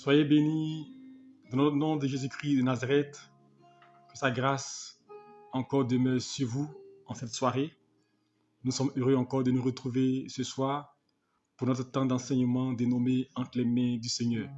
Soyez bénis dans le nom de Jésus-Christ de Nazareth. Que sa grâce encore demeure sur vous en cette soirée. Nous sommes heureux encore de nous retrouver ce soir pour notre temps d'enseignement dénommé Entre les mains du Seigneur.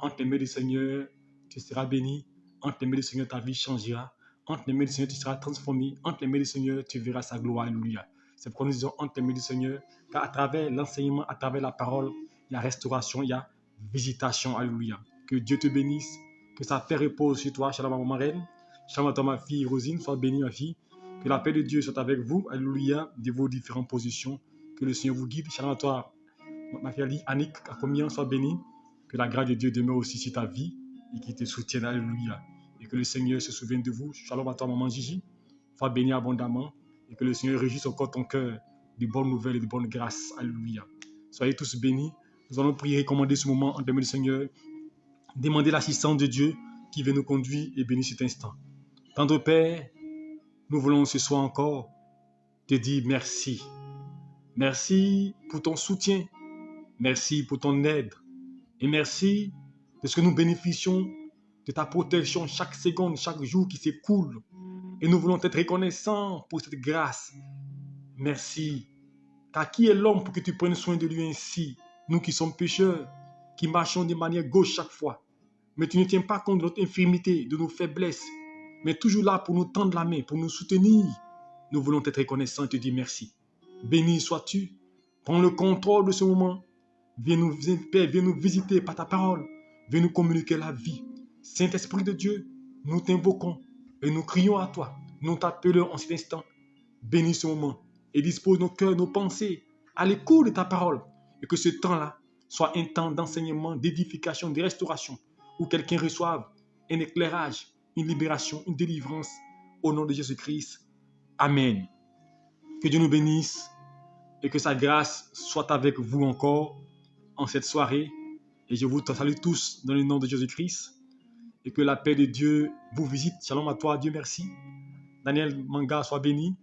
Entre les mains du Seigneur, tu seras béni. Entre les mains du Seigneur, ta vie changera. Entre les mains du Seigneur, tu seras transformé. Entre les mains du Seigneur, tu verras sa gloire. Alléluia. C'est pourquoi nous disons entre les mains du Seigneur, car à travers l'enseignement, à travers la parole, il y a restauration, il y a visitation. Alléluia. Que Dieu te bénisse, que sa paix repose sur toi. Shalom à ma reine. Shalom à toi, ma fille Rosine. Sois bénie, ma fille. Que la paix de Dieu soit avec vous. Alléluia. De vos différentes positions. Que le Seigneur vous guide. Shalom à toi, ma fille Annick. À combien sois bénie. Que la grâce de Dieu demeure aussi sur ta vie et qu'il te soutienne. Alléluia. Et que le Seigneur se souvienne de vous. Shalom à toi, maman Gigi. Sois bénie abondamment. Et que le Seigneur régisse encore ton cœur de bonnes nouvelles et de bonnes grâces. Alléluia. Soyez tous bénis. Nous allons prier et commander ce moment en demain du Seigneur. Demander l'assistance de Dieu qui veut nous conduire et bénir cet instant. Tendre Père, nous voulons ce soir encore te dire merci. Merci pour ton soutien. Merci pour ton aide. Et merci de ce que nous bénéficions de ta protection chaque seconde, chaque jour qui s'écoule. Et nous voulons être reconnaissants pour cette grâce. Merci. Car qui est l'homme pour que tu prennes soin de lui ainsi? Nous qui sommes pécheurs, qui marchons de manière gauche chaque fois. Mais tu ne tiens pas compte de notre infirmité, de nos faiblesses, mais toujours là pour nous tendre la main, pour nous soutenir. Nous voulons être reconnaissants et te dire merci. Béni sois-tu. Prends le contrôle de ce moment. Viens nous visiter par ta parole. Viens nous communiquer la vie. Saint-Esprit de Dieu, nous t'invoquons et nous crions à toi. Nous t'appelons en cet instant. Bénis ce moment et dispose nos cœurs, nos pensées à l'écoute de ta parole. Et que ce temps-là soit un temps d'enseignement, d'édification, de restauration, où quelqu'un reçoive un éclairage, une libération, une délivrance au nom de Jésus-Christ. Amen. Que Dieu nous bénisse et que sa grâce soit avec vous encore en cette soirée. Et je vous salue tous dans le nom de Jésus-Christ. Et que la paix de Dieu vous visite. Shalom à toi, Dieu merci. Daniel Manga, sois béni.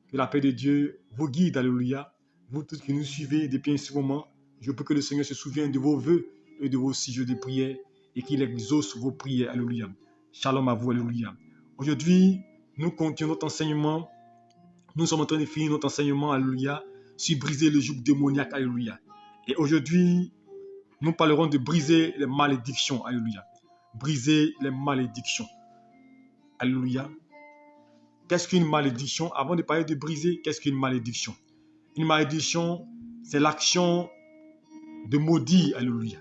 Que la paix de Dieu vous guide, alléluia. Vous tous qui nous suivez depuis un ce moment, je prie que le Seigneur se souvienne de vos vœux et de vos sujets de prière et qu'il exauce vos prières, alléluia. Shalom à vous, alléluia. Aujourd'hui, nous continuons notre enseignement. Nous sommes en train de finir notre enseignement, alléluia, sur briser le joug démoniaque, alléluia. Et aujourd'hui, nous parlerons de briser les malédictions, alléluia. Briser les malédictions, alléluia. Qu'est-ce qu'une malédiction? Avant de parler de briser, qu'est-ce qu'une malédiction? Une malédiction, c'est l'action de maudire, alléluia.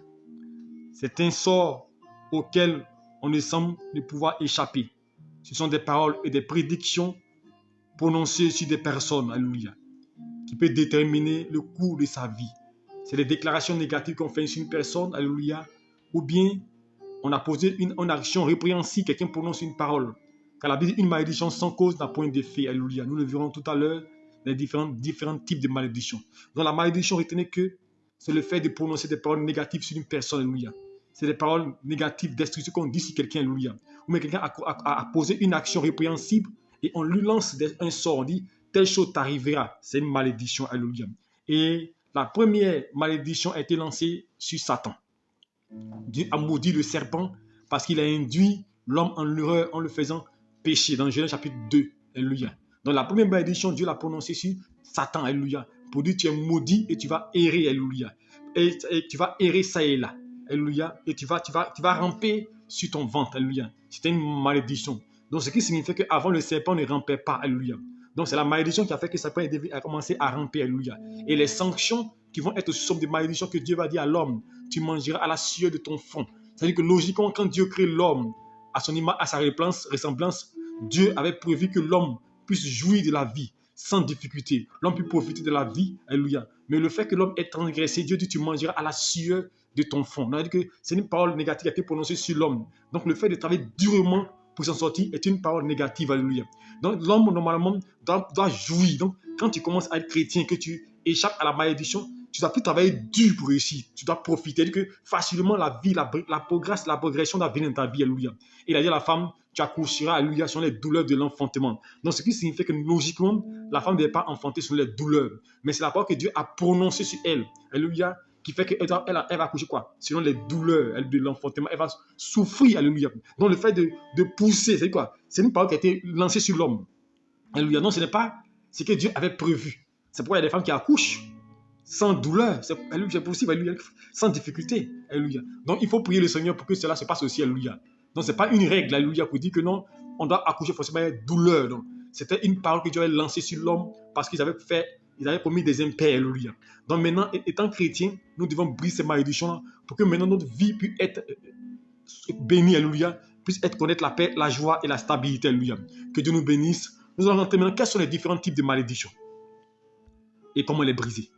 C'est un sort auquel on ne semble ne pouvoir échapper. Ce sont des paroles et des prédictions prononcées sur des personnes, alléluia, qui peuvent déterminer le cours de sa vie. C'est des déclarations négatives qu'on fait sur une personne, alléluia, ou bien on a posé une action répréhensible, quelqu'un prononce une parole. Car la Bible dit une malédiction sans cause n'a point d'effet, alléluia. Nous le verrons tout à l'heure, les différents types de malédictions. Donc la malédiction, retenez que c'est le fait de prononcer des paroles négatives sur une personne, alléluia. C'est des paroles négatives, destructives qu'on dit sur quelqu'un, alléluia. Ou bien quelqu'un a posé une action répréhensible et on lui lance un sort, on dit telle chose t'arrivera. C'est une malédiction, alléluia. Et la première malédiction a été lancée sur Satan. Dieu a maudit le serpent parce qu'il a induit l'homme en l'erreur en le faisant pécher. Dans Genèse chapitre 2, alléluia. Dans la première malédiction, Dieu l'a prononcée sur Satan, alléluia. Pour dire tu es maudit et tu vas errer, alléluia. Et tu vas errer ça et là, alléluia. Et tu vas ramper sur ton ventre, alléluia. C'était une malédiction. Donc ce qui signifie qu'avant le serpent ne rampait pas, alléluia. Donc c'est la malédiction qui a fait que le serpent a commencé à ramper, alléluia. Et les sanctions qui vont être sous forme de malédiction que Dieu va dire à l'homme, tu mangeras à la sueur de ton front. C'est-à-dire que logiquement, quand Dieu crée l'homme à son image, à sa ressemblance, Dieu avait prévu que l'homme puisse jouir de la vie sans difficulté. L'homme peut profiter de la vie, alléluia. Mais le fait que l'homme ait transgressé, Dieu dit tu mangeras à la sueur de ton front. C'est-à-dire que c'est une parole négative qui a été prononcée sur l'homme. Donc le fait de travailler durement pour s'en sortir est une parole négative, alléluia. Donc l'homme normalement doit jouir. Donc quand tu commences à être chrétien, que tu échappes à la malédiction, tu dois plus travailler dur pour réussir. Tu dois profiter. C'est-à-dire que facilement la vie, la progression doit venir dans ta vie, alléluia. Et il a dit à la femme, tu accoucheras, alléluia, sur les douleurs de l'enfantement. Donc ce qui signifie que logiquement, la femme ne devait pas enfanter sur les douleurs. Mais c'est la parole que Dieu a prononcée sur elle, alléluia, qui fait qu'elle elle va accoucher quoi? Selon les douleurs de l'enfantement, elle va souffrir, alléluia. Donc le fait de pousser, c'est quoi? C'est une parole qui a été lancée sur l'homme. Alléluia. Non, ce n'est pas ce que Dieu avait prévu. C'est pourquoi il y a des femmes qui accouchent sans douleur. C'est possible, alléluia, sans difficulté. Alléluia. Donc il faut prier le Seigneur pour que cela se passe aussi, alléluia. Donc ce n'est pas une règle, alléluia, pour dire que non, on doit accoucher forcément avec douleur. Donc c'était une parole que Dieu avait lancée sur l'homme parce qu'ils avaient commis des impairs, alléluia. Donc maintenant, étant chrétiens, nous devons briser ces malédictions pour que maintenant notre vie puisse être bénie, alléluia, puisse être connaître la paix, la joie et la stabilité, alléluia. Que Dieu nous bénisse. Nous allons rentrer maintenant, quels sont les différents types de malédictions et comment les briser.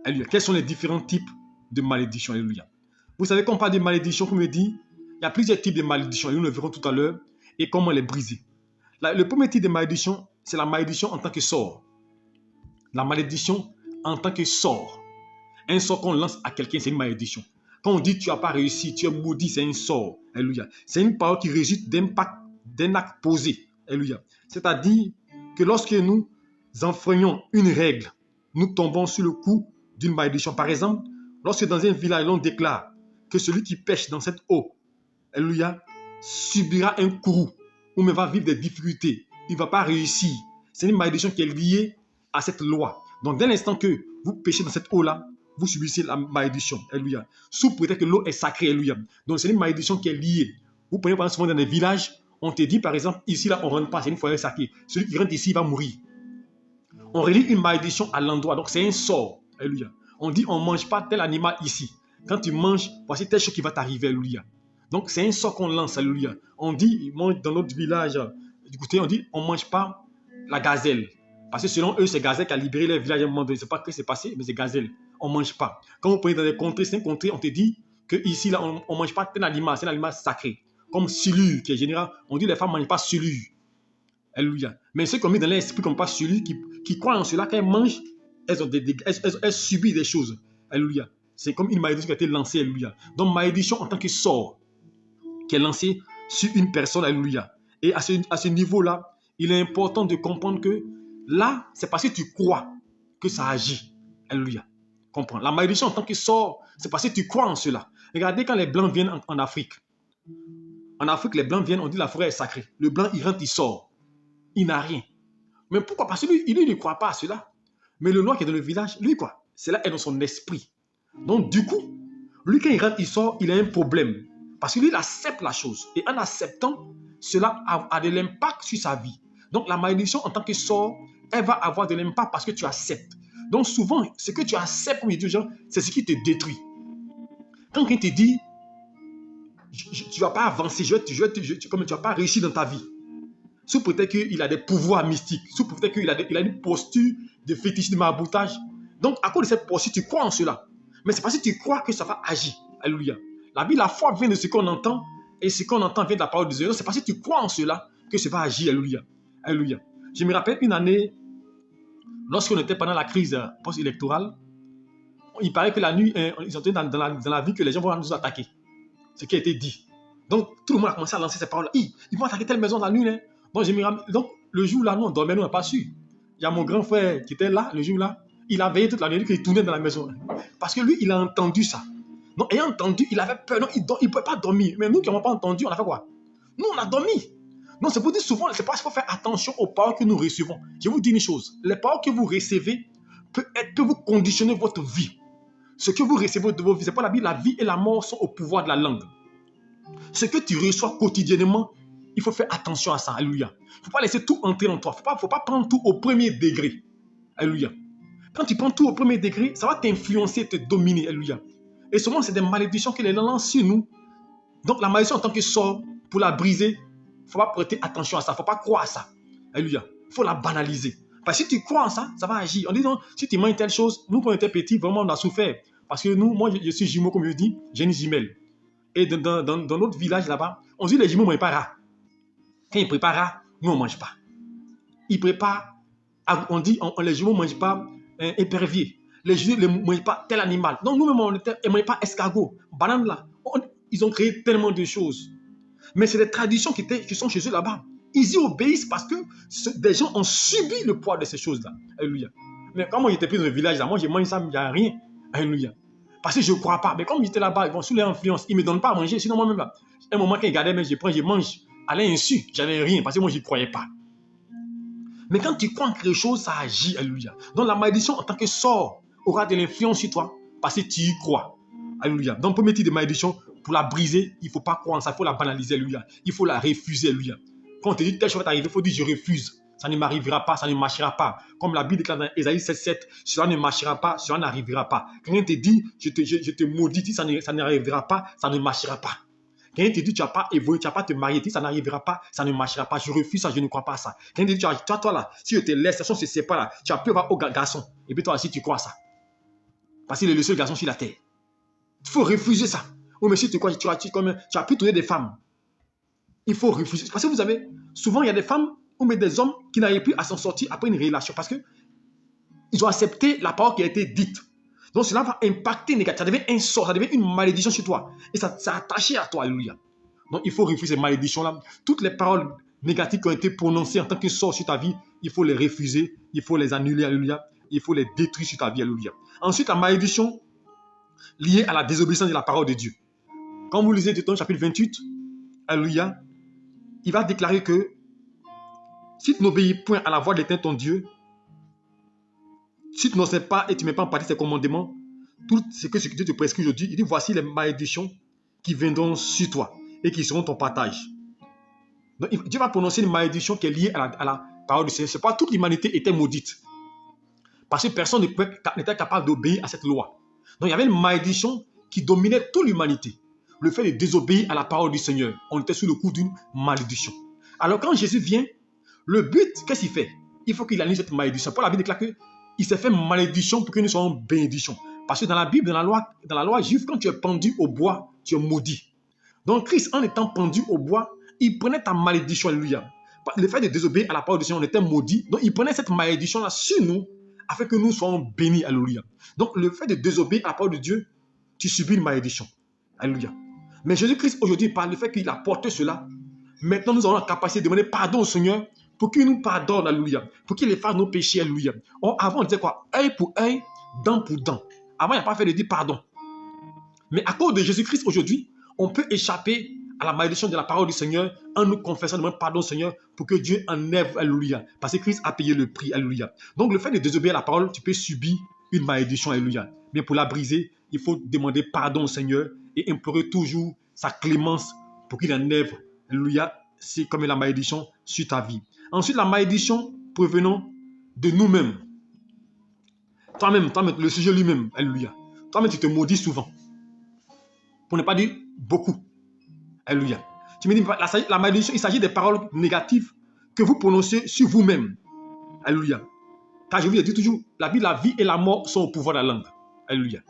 Alléluia. Quels sont les différents types de malédictions, alléluia. Vous savez, quand on parle de malédictions, comme je dis, il y a plusieurs types de malédictions, et nous le verrons tout à l'heure, et comment les briser. Le premier type de malédiction, c'est la malédiction en tant que sort. La malédiction en tant que sort. Un sort qu'on lance à quelqu'un, c'est une malédiction. Quand on dit tu n'as pas réussi, tu es maudit, c'est un sort. Alléluia. C'est une parole qui résulte d'un acte posé. Alléluia. C'est-à-dire que lorsque nous enfreignons une règle, nous tombons sur le coup d'une malédiction. Par exemple, lorsque dans un village, on déclare que celui qui pêche dans cette eau, alléluia, subira un courroux ou même va vivre des difficultés. Il ne va pas réussir. C'est une malédiction qui est liée à cette loi. Donc, dès l'instant que vous pêchez dans cette eau-là, vous subissez la malédiction. Alléluia. Sous prétexte que l'eau est sacrée. Alléluia. Donc, c'est une malédiction qui est liée. Vous prenez par exemple souvent dans des villages, on te dit par exemple, ici là, on ne rentre pas, c'est une forêt sacrée. Celui qui rentre ici va mourir. On relie une malédiction à l'endroit. Donc, c'est un sort. Alléluia. On dit, on ne mange pas tel animal ici. Quand tu manges, voici telle chose qui va t'arriver. Alléluia. Donc, c'est un sort qu'on lance. Alléluia. On dit, dans notre village, du côté, on dit, on ne mange pas la gazelle. Parce que selon eux, c'est gazelle qui a libéré les villages à un moment donné. Je ne sais pas ce qui s'est passé, mais c'est gazelle. On ne mange pas. Quand vous prenez dans des contrées, c'est un contrée, on te dit que ici, là, on ne mange pas tel animal. C'est un animal sacré. Comme silure, qui est général. On dit les femmes ne mangent pas silure. Alléluia. Mais ceux qui ont mis dans l'esprit comme pas celui qui croient en cela, quand elles mangent, elles subissent des choses. Alléluia. C'est comme une malédiction qui a été lancée. Alléluia. Donc, malédiction en tant que sort qui est lancée sur une personne. Alléluia. Et à ce niveau-là, il est important de comprendre que là, c'est parce que tu crois que ça agit. Alléluia. Comprends. La malédiction en tant que sort, c'est parce que tu crois en cela. Regardez quand les Blancs viennent en Afrique. En Afrique, les Blancs viennent, on dit la forêt est sacrée. Le Blanc, il rentre, il sort. Il n'a rien. Mais pourquoi? Parce que lui, il ne croit pas à cela. Mais le noir qui est dans le village, lui, quoi? Cela est dans son esprit. Donc, du coup, lui, quand il rentre, il sort, il a un problème. Parce que lui, il accepte la chose. Et en acceptant, cela a de l'impact sur sa vie. Donc, la malédiction en tant que sort, elle va avoir de l'impact parce que tu acceptes. Donc, souvent, ce que tu acceptes comme il dit aux gens, c'est ce qui te détruit. Quand quelqu'un te dit, tu ne vas pas avancer, comme tu ne vas pas réussir dans ta vie, sous prétexte qu'il a des pouvoirs mystiques, sous prétexte qu'il a une posture de fétiche, de maraboutage. Donc, à cause de cette posture, tu crois en cela. Mais c'est parce que tu crois que ça va agir. Alléluia. La Bible, la foi vient de ce qu'on entend, et ce qu'on entend vient de la parole de Dieu. C'est parce que tu crois en cela que ça va agir. Alléluia. Alléluia. Je me rappelle une année, lorsqu'on était pendant la crise post-électorale, il paraît que la nuit, ils ont été dans la vie que les gens vont nous attaquer. Ce qui a été dit. Donc, tout le monde a commencé à lancer ces paroles. Ils vont attaquer telle maison la nuit. Hein. Donc, le jour-là, nous, on dormait, nous, on n'a pas su. Il y a mon grand frère qui était là, le jour-là. Il a veillé toute la nuit, il tournait dans la maison. Parce que lui, il a entendu ça. Donc, ayant entendu, il avait peur. Donc, il ne pouvait pas dormir. Mais nous qui n'avons pas entendu, on a fait quoi? Nous, on a dormi. Donc, c'est pour dire souvent, c'est parce qu'il faut faire attention aux paroles que nous recevons. Je vous dis une chose. Les paroles que vous recevez peuvent vous conditionner votre vie. Ce que vous recevez de vos vies, c'est pas la Bible, la vie et la mort sont au pouvoir de la langue. Ce que tu reçois quotidiennement, il faut faire attention à ça. Alléluia. Il ne faut pas laisser tout entrer en toi. Il ne faut pas prendre tout au premier degré. Alléluia. Quand tu prends tout au premier degré, ça va t'influencer, te dominer. Alléluia. Et souvent, c'est des malédictions qui les lancent sur nous. Donc, la malédiction en tant que sort, pour la briser, il ne faut pas prêter attention à ça. Il ne faut pas croire à ça. Alléluia. Il faut la banaliser. Parce que si tu crois en ça, ça va agir. On dit non, si tu manges telle chose, nous, quand on était petits, vraiment, on a souffert. Parce que nous, moi, je suis jumeau, comme je dis, j'ai une jumelle. Et dans notre village là-bas, on dit les jumeaux ne mangent pas rare. Quand ils préparent rare, nous, on ne mange pas. Ils préparent, on dit, les jumeaux ne mangent pas épervier. Les jumeaux ne mangent pas tel animal. Donc, nous-mêmes, on ne mange pas escargot. Banane là. Ils ont créé tellement de choses. Mais c'est des traditions qui sont chez eux là-bas. Ils y obéissent parce que des gens ont subi le poids de ces choses-là. Alléluia. Mais quand moi, j'étais plus dans le village, là, moi, je mange ça, il n'y a rien. Alléluia. Parce que je ne crois pas. Mais comme j'étais là-bas, ils vont sous l'influence, ils ne me donnent pas à manger. Sinon, moi-même, là, un moment, quand ils gardaient, mais je prends, je mange. À l'insu, j'avais rien parce que moi, je n'y croyais pas. Mais quand tu crois en quelque chose, ça agit. Alléluia. Donc, la malédiction, en tant que sort, aura de l'influence sur toi parce que tu y crois. Alléluia. Donc, premier type de malédiction, pour la briser, il ne faut pas croire en ça, il faut la banaliser. Alléluia. Il faut la refuser. Alléluia. Quand on te dit telle chose va t'arriver, il faut dire je refuse. Ça ne m'arrivera pas, ça ne marchera pas. Comme la Bible déclare dans Ésaïe 7,7, cela ne marchera pas, cela n'arrivera pas. Quelqu'un te dit, je te maudis, ça n'arrivera pas, ça ne marchera pas. Quelqu'un te dit, tu n'as pas évolué, tu n'as pas te marier, ça n'arrivera pas, ça ne marchera pas. Je refuse ça, je ne crois pas à ça. Quelqu'un te dit, toi là, si je te laisse, ça se sépare là, tu as pu avoir au garçon. Et puis toi aussi, tu crois à ça. Parce qu'il est le seul garçon sur la terre. Il faut refuser ça. Oh, mais si tu crois, tu as pu trouver des femmes. Il faut refuser. Parce que vous savez, souvent il y a des femmes ou même des hommes qui n'arrivent plus à s'en sortir après une relation parce qu'ils ont accepté la parole qui a été dite. Donc cela va impacter négativement. Ça devient un sort, ça devient une malédiction sur toi. Et ça s'est attaché à toi. Alléluia. Donc il faut refuser ces malédictions-là. Toutes les paroles négatives qui ont été prononcées en tant que sort sur ta vie, il faut les refuser, il faut les annuler. Alléluia. Il faut les détruire sur ta vie. Alléluia. Ensuite, la malédiction liée à la désobéissance de la parole de Dieu. Quand vous lisez Deutéronome chapitre 28, Alléluia, il va déclarer que si tu n'obéis point à la voix de l'Éternel ton Dieu, si tu n'oses pas et tu ne mets pas en pratique ses commandements, tout ce que Dieu te prescrit aujourd'hui, il dit voici les malédictions qui viendront sur toi et qui seront ton partage. Donc, Dieu va prononcer une malédiction qui est liée à la parole du Seigneur. Ce n'est pas toute l'humanité était maudite. Parce que personne n'était capable d'obéir à cette loi. Donc il y avait une malédiction qui dominait toute l'humanité. Le fait de désobéir à la parole du Seigneur. On était sous le coup d'une malédiction. Alors quand Jésus vient, le but, qu'est-ce qu'il fait? Il faut qu'il annule cette malédiction. Paul la Bible déclare qu'il s'est fait malédiction pour que nous soyons bénédiction. Parce que dans la Bible, dans la loi juive, quand tu es pendu au bois, tu es maudit. Donc Christ, en étant pendu au bois, il prenait ta malédiction, alléluia. Le fait de désobéir à la parole du Seigneur, on était maudit. Donc il prenait cette malédiction-là sur nous, afin que nous soyons bénis, alléluia. Donc le fait de désobéir à la parole de Dieu, tu subis une malédiction. Alléluia. Mais Jésus-Christ, aujourd'hui, par le fait qu'il a porté cela, maintenant nous avons la capacité de demander pardon au Seigneur pour qu'il nous pardonne, alléluia. Pour qu'il efface nos péchés, alléluia. Avant, on disait quoi? Œil pour œil, dent pour dent. Avant, il n'y a pas fait de dire pardon. Mais à cause de Jésus-Christ, aujourd'hui, on peut échapper à la malédiction de la parole du Seigneur en nous confessant, demandant pardon au Seigneur pour que Dieu enlève, alléluia. Parce que Christ a payé le prix, alléluia. Donc, le fait de désobéir à la parole, tu peux subir une malédiction, alléluia. Mais pour la briser, il faut demander pardon au Seigneur et implorer toujours sa clémence pour qu'il enlève, alléluia, c'est comme la malédiction sur ta vie. Ensuite, la malédiction provenant de nous-mêmes. Toi-même, le sujet lui-même, alléluia. Toi-même, tu te maudis souvent. Pour ne pas dire beaucoup. Alléluia. Tu me dis, la malédiction, il s'agit des paroles négatives que vous prononcez sur vous-même. Alléluia. Car je vous ai dit toujours, la vie, la vie et la mort sont au pouvoir de la langue. Alléluia.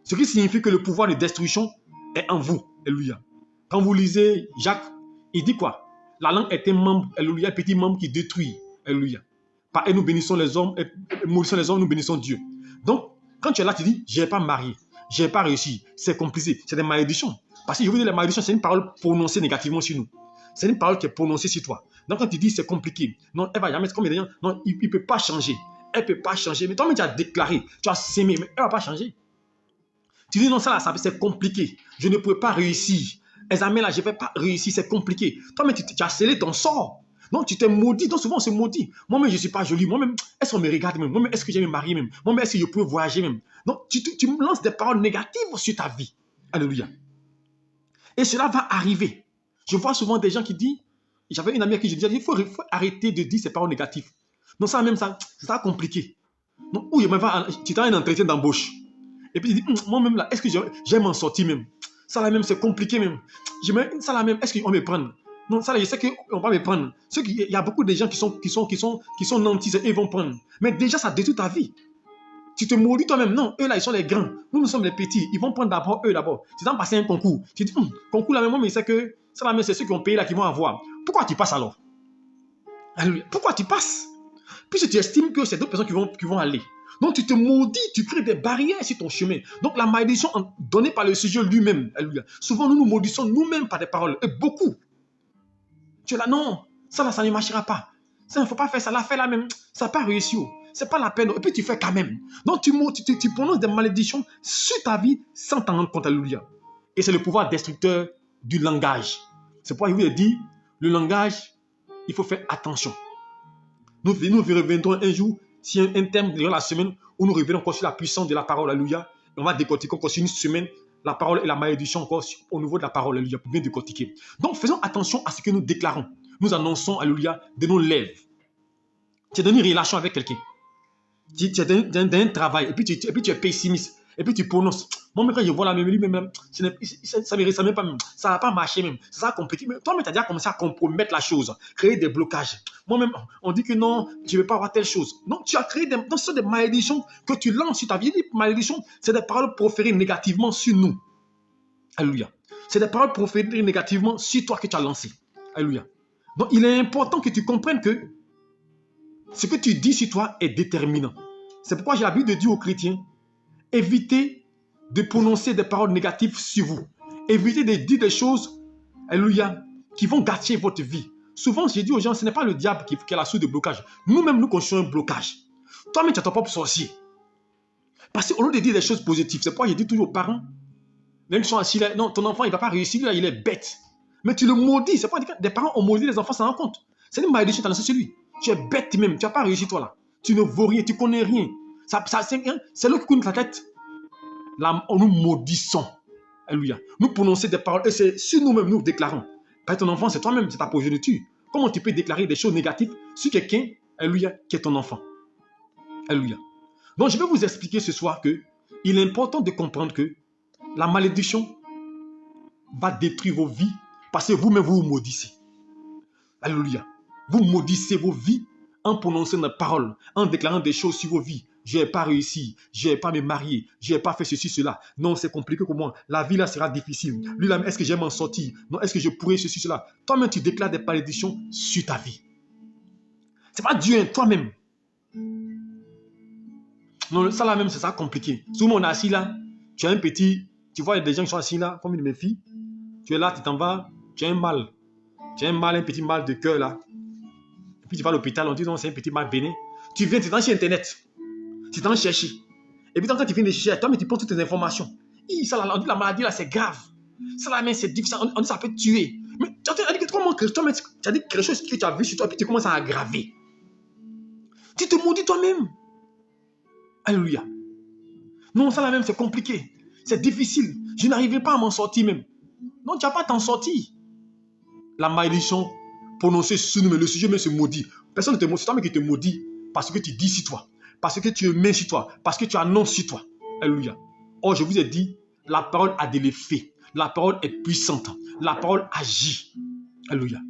Ce qui signifie que le pouvoir de destruction est en vous. Alléluia. Quand vous lisez Jacques, il dit quoi? La langue est un membre, alléluia, un petit membre qui détruit. Alléluia. Par elle, nous bénissons les hommes, et maudissons les hommes, nous bénissons Dieu. Donc, quand tu es là, tu dis, je n'ai pas marié, je n'ai pas réussi, c'est compliqué, c'est des malédictions. Parce que je vous dis, les malédictions, c'est une parole prononcée négativement sur nous. C'est une parole qui est prononcée sur toi. Donc, quand tu dis, c'est compliqué, non, elle va jamais, comme il dit, non, il ne peut pas changer. Elle ne peut pas changer. Mais toi-même, tu as déclaré, tu as sémé, mais elle ne va pas changer. Tu dis, non, ça, là, c'est compliqué. Je ne peux pas réussir. Examen, là, je ne vais pas réussir, c'est compliqué. Toi-même, tu as scellé ton sort. Donc, tu t'es maudit. Donc, souvent, on se maudit. Moi-même, je ne suis pas jolie. Moi-même, est-ce qu'on me regarde même? Moi-même, est-ce que j'ai me marier même? Moi-même, est-ce que je peux voyager même? Donc, tu me lances des paroles négatives sur ta vie. Alléluia. Et cela va arriver. Je vois souvent des gens qui disent, j'avais une amie à qui je disais, il faut arrêter de dire ces paroles négatives. Donc, ça même, ça compliqué. Donc, ou tu as un entretien d'embauche. Et puis, tu dis, moi-même, là, est-ce que j'ai m'en sortir même? Ça, là, même, c'est compliqué même. Ça, là, même, est-ce qu'on me prend? Non, ça, là, je sais qu'on va me prendre. Il y a beaucoup de gens qui sont nantis, et ils vont prendre. Mais déjà, ça détruit ta vie. Tu te maudis toi-même. Non, eux, là, ils sont les grands. Nous sommes les petits. Ils vont prendre d'abord eux, d'abord. Tu t'en passes un concours. Tu dis, concours, là, mais c'est que ça, là, même, c'est ceux qui ont payé, là, qui vont avoir. Pourquoi tu passes alors? Alléluia. Pourquoi tu passes? Puisque tu estimes que c'est d'autres personnes qui vont aller. Donc, tu te maudis, tu crées des barrières sur ton chemin. Donc, la malédiction donnée par le sujet lui-même. Alléluia. Souvent, nous nous maudissons nous-mêmes par des paroles. Et beaucoup. Tu es là, non, ça là, ça ne marchera pas. Ça, il ne faut pas faire ça. Là, fais là même. Ça n'a pas réussi. c'est pas la peine. Et puis tu fais quand même. Donc tu prononces des malédictions sur ta vie sans t'en rendre compte. Alléluia. Et c'est le pouvoir destructeur du langage. C'est pourquoi je vous ai dit, le langage, il faut faire attention. Nous reviendrons un jour sur un thème durant la semaine où nous revenons encore sur la puissance de la parole. Alléluia. On va décortiquer encore sur une semaine la parole et la malédiction encore au niveau de la parole. Alléluia. Pour bien décortiquer. Donc faisons attention à ce que nous déclarons. Nous annonçons, alléluia, de nos lèvres. Tu es dans une relation avec quelqu'un. Tu es dans un travail et puis tu es pessimiste. Et puis tu prononces. Moi, même quand je vois la même, lui-même, ça ne va pas marcher même. Ça va compliquer. Mais toi-même, tu as déjà commencé à compromettre la chose, créer des blocages. Moi-même, on dit que non, je ne veux pas avoir telle chose. Donc, tu as créé des malédictions que tu lances sur ta vie. Les malédictions, c'est des paroles proférées négativement sur nous. Alléluia. C'est des paroles proférées négativement sur toi que tu as lancées. Alléluia. Donc, il est important que tu comprennes que ce que tu dis sur toi est déterminant. C'est pourquoi j'ai l'habitude de dire aux chrétiens, évitez de prononcer des paroles négatives sur vous. Évitez de dire des choses, alléluia, qui vont gâcher votre vie. Souvent, j'ai dit aux gens, ce n'est pas le diable qui est la source de blocage. Nous-mêmes, nous construisons un blocage. Toi-même, tu as ton propre sorcier. Parce qu'au lieu de dire des choses positives, c'est pourquoi je dis toujours aux parents, même si ils sont assis là, non, ton enfant, il ne va pas réussir, là, il est bête. Mais tu le maudis. C'est pas des parents ont maudit les enfants sans en compte. C'est une malédiction, tu as lancé sur lui. Tu es bête même, tu n'as pas réussi toi là. Tu ne vaux rien, tu ne connais rien. C'est là que coule ta tête. Là, nous maudissons. Alléluia. Nous prononçons des paroles et c'est sur nous-mêmes, nous déclarons. Parce que ton enfant, c'est toi-même, c'est ta progéniture. Comment tu peux déclarer des choses négatives sur quelqu'un, alléluia, qui est ton enfant? Alléluia. Donc, je vais vous expliquer ce soir que il est important de comprendre que la malédiction va détruire vos vies parce que vous-même, vous vous maudissez. Alléluia. Vous maudissez vos vies en prononçant des paroles, en déclarant des choses sur vos vies. Je n'ai pas réussi, je n'ai pas me marier, je n'ai pas fait ceci, cela. Non, c'est compliqué pour moi. La vie là sera difficile. Lui là, est-ce que je vais m'en sortir? Non, est-ce que je pourrai ceci, cela? Toi-même, tu déclares des malédictions sur ta vie. Ce n'est pas Dieu, toi-même. Non, ça là même, c'est ça compliqué. Souvent, on est assis là, tu as un petit, tu vois, il y a des gens qui sont assis là, comme une de mes filles. Tu es là, tu t'en vas, tu as un mal. Tu as un mal, un petit mal de cœur là. Et puis tu vas à l'hôpital, on dit non, c'est un petit mal bénin. Tu viens, tu es dans sur Internet. Tu t'en cherches. Et puis quand tu viens de chercher, toi, mais tu prends toutes tes informations. Ça, là, on dit la maladie là, c'est grave. Ça là, mais c'est difficile, on dit ça peut te tuer. Mais tu as dit que toi-même, tu as dit quelque chose que tu as vu sur toi, et puis tu commences à aggraver. Tu te maudis toi-même. Alléluia. Non, ça là même, c'est compliqué. C'est difficile. Je n'arriverai pas à m'en sortir même. Non, tu n'as pas à t'en sortir. La malédiction prononcée sur nous, mais le sujet même se maudit. Personne ne te maudit, c'est toi-même qui te maudit parce que tu dis sur toi, parce que tu mets sur toi, parce que tu annonces sur toi. Alléluia. Or, je vous ai dit, la parole a de l'effet. La parole est puissante. La parole agit. Alléluia.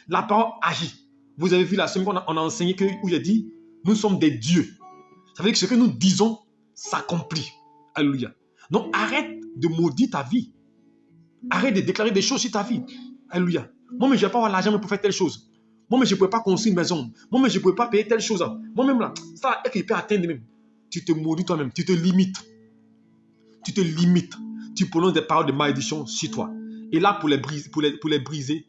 La parole agit. Vous avez vu la semaine qu'on a enseigné où j'ai dit, nous sommes des dieux. Ça veut dire que ce que nous disons s'accomplit. Alléluia. Donc, arrête de maudire ta vie. Arrête de déclarer des choses sur ta vie. Alléluia. Moi, mais je ne vais pas avoir l'argent pour faire telle chose. Moi, mais je ne peux pas construire une maison. Moi, mais je ne peux pas payer telle chose. Moi-même, là, ça, est-ce que je peux atteindre même? Tu te maudis toi-même. Tu te limites. Tu te limites. Tu prononces des paroles de malédiction sur toi. Et là, pour les briser,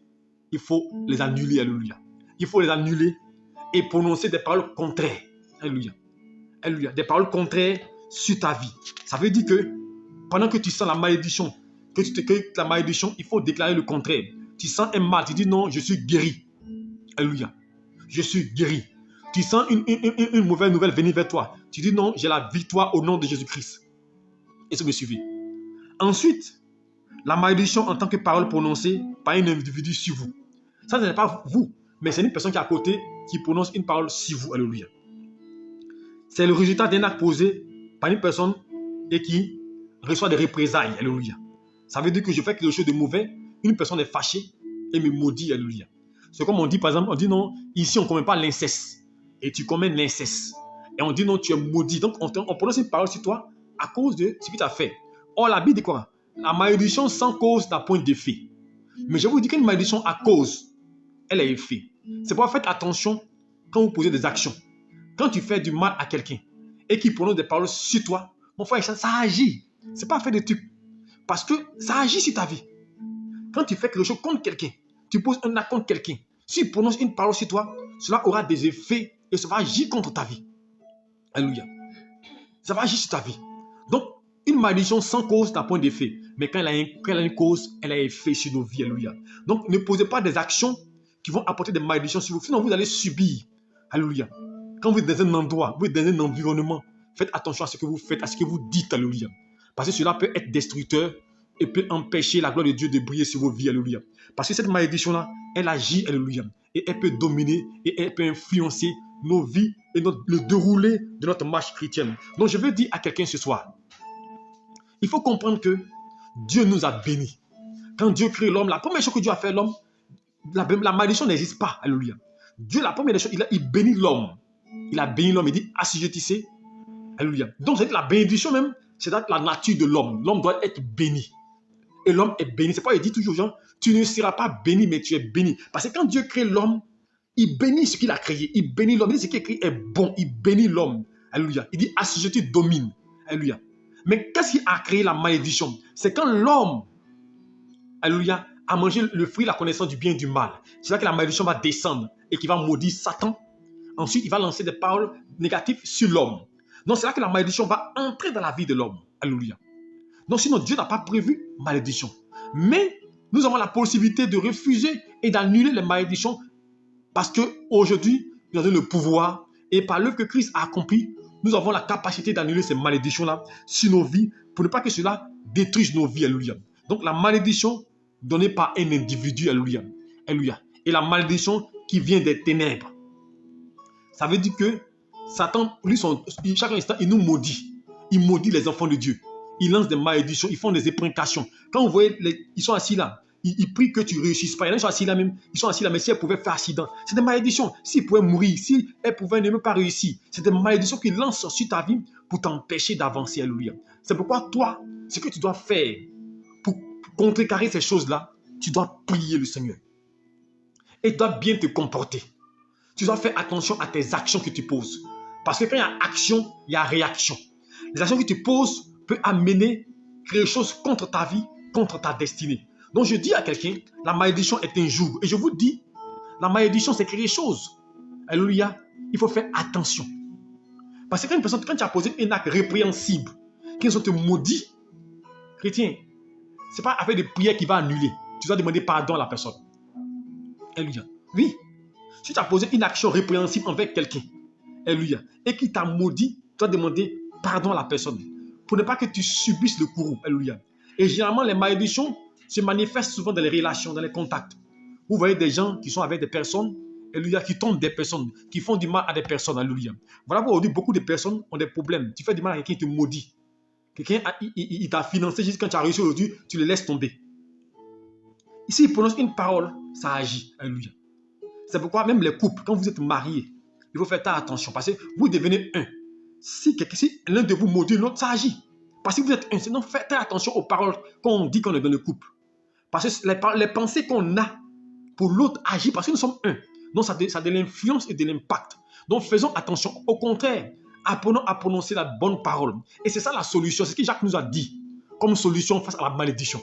il faut les annuler. Alléluia. Il faut les annuler et prononcer des paroles contraires. Alléluia. Alléluia. Des paroles contraires sur ta vie. Ça veut dire que pendant que tu sens la malédiction, que la malédiction, il faut déclarer le contraire. Tu sens un mal, tu dis non, je suis guéri. Alléluia. Je suis guéri. Tu sens une mauvaise nouvelle venir vers toi. Tu dis non, j'ai la victoire au nom de Jésus-Christ. Est-ce que vous me suivez? Ensuite, la malédiction en tant que parole prononcée par un individu sur vous. Ça, ce n'est pas vous, mais c'est une personne qui est à côté qui prononce une parole sur vous. Alléluia. C'est le résultat d'un acte posé par une personne et qui reçoit des représailles. Alléluia. Ça veut dire que je fais quelque chose de mauvais, une personne est fâchée et me maudit. Alléluia. C'est comme on dit, par exemple, on dit non, ici on ne commet pas l'inceste. Et tu commets l'inceste. Et on dit non, tu es maudit. Donc on prononce une parole sur toi à cause de ce que tu as fait. Or, la Bible dit quoi? La malédiction sans cause n'a point d'effet. Mais je vous dis qu'une malédiction à cause, elle a effet. C'est pourquoi faites attention quand vous posez des actions. Quand tu fais du mal à quelqu'un et qu'il prononce des paroles sur toi, mon frère, ça agit. Ce n'est pas fait de trucs. Parce que ça agit sur ta vie. Quand tu fais quelque chose contre quelqu'un, tu poses un acte contre quelqu'un, s'il prononce une parole sur toi, cela aura des effets et ça va agir contre ta vie. Alléluia. Ça va agir sur ta vie. Donc, une malédiction sans cause n'a point d'effet. Mais quand elle a une cause, elle a un effet sur nos vies. Alléluia. Donc, ne posez pas des actions qui vont apporter des malédictions sur vous. Sinon, vous allez subir. Alléluia. Quand vous êtes dans un endroit, vous êtes dans un environnement, faites attention à ce que vous faites, à ce que vous dites. Alléluia. Parce que cela peut être destructeur et peut empêcher la gloire de Dieu de briller sur vos vies. Alléluia. Parce que cette malédiction-là, elle agit. Alléluia. Et elle peut dominer et elle peut influencer nos vies et le déroulé de notre marche chrétienne. Donc, je veux dire à quelqu'un ce soir, il faut comprendre que Dieu nous a bénis. Quand Dieu crée l'homme, la première chose que Dieu a fait l'homme, la malédiction n'existe pas. Alléluia. Dieu, la première chose, il bénit l'homme. Il a béni l'homme, il dit assujettissez. Alléluia. Donc, c'est la bénédiction même, c'est la nature de l'homme. L'homme doit être béni. Et l'homme est béni. C'est pas, il dit toujours aux gens, tu ne seras pas béni, mais tu es béni. Parce que quand Dieu crée l'homme, il bénit ce qu'il a créé. Il bénit l'homme. Il dit ce qu'il a créé est bon. Il bénit l'homme. Alléluia. Il dit assujetti, domine. Alléluia. Mais qu'est-ce qui a créé la malédiction? C'est quand l'homme, alléluia, a mangé le fruit de la connaissance du bien et du mal. C'est là que la malédiction va descendre et qui va maudire Satan. Ensuite, il va lancer des paroles négatives sur l'homme. Donc, c'est là que la malédiction va entrer dans la vie de l'homme. Alléluia. Donc, sinon, Dieu n'a pas prévu malédiction. Mais nous avons la possibilité de refuser et d'annuler les malédictions parce qu'aujourd'hui, nous avons le pouvoir et par l'œuvre que Christ a accompli, nous avons la capacité d'annuler ces malédictions-là sur nos vies pour ne pas que cela détruise nos vies. Alléluia. Donc, la malédiction donnée par un individu, alléluia. Alléluia. Et la malédiction qui vient des ténèbres. Ça veut dire que Satan, lui, chaque instant, il nous maudit. Il maudit les enfants de Dieu. Il lance des malédictions, ils font des imprécations. Quand vous voyez, ils sont assis là, ils prient que tu ne réussisses pas. Il y en a qui sont assis là même, ils sont assis là, mais si elles pouvaient faire accident, c'est des malédictions. S'ils pouvaient mourir, si elles pouvaient ne même pas réussir, c'est des malédictions qu'ils lancent sur ta vie pour t'empêcher d'avancer. Alléluia. C'est pourquoi toi, ce que tu dois faire pour contrecarrer ces choses-là, tu dois prier le Seigneur. Et tu dois bien te comporter. Tu dois faire attention à tes actions que tu poses. Parce que quand il y a action, il y a réaction. Les actions que tu poses peuvent amener quelque chose contre ta vie, contre ta destinée. Donc je dis à quelqu'un, la malédiction est un joug. Et je vous dis, la malédiction c'est quelque chose. Alléluia. Il faut faire attention. Parce que quand tu as posé un acte répréhensible, qu'ils sont te maudits, chrétien, ce n'est pas avec des prières qui va annuler. Tu dois demander pardon à la personne. Alléluia. Oui. Si tu as posé une action répréhensible envers quelqu'un, alléluia, et qu'il t'a maudit, tu dois demander pardon à la personne. Pour ne pas que tu subisses le courroux. Alléluia. Et généralement, les malédictions se manifestent souvent dans les relations, dans les contacts. Vous voyez des gens qui sont avec des personnes, alléluia, qui tombent des personnes, qui font du mal à des personnes. Alléluia. Voilà pourquoi aujourd'hui, beaucoup de personnes ont des problèmes. Tu fais du mal à quelqu'un qui te maudit. Quelqu'un, il t'a financé juste quand tu as réussi aujourd'hui, tu le laisses tomber. Ici, il prononce une parole, ça agit. Alléluia. C'est pourquoi même les couples, quand vous êtes mariés, il faut faire attention parce que vous devenez un. Si l'un de vous maudit l'autre, ça agit. Parce que vous êtes un. Sinon, faites attention aux paroles qu'on dit qu'on est dans le couple. Parce que les pensées qu'on a pour l'autre agissent parce que nous sommes un. Donc, ça a de l'influence et de l'impact. Donc, faisons attention. Au contraire, apprenons à prononcer la bonne parole. Et c'est ça la solution. C'est ce que Jacques nous a dit comme solution face à la malédiction.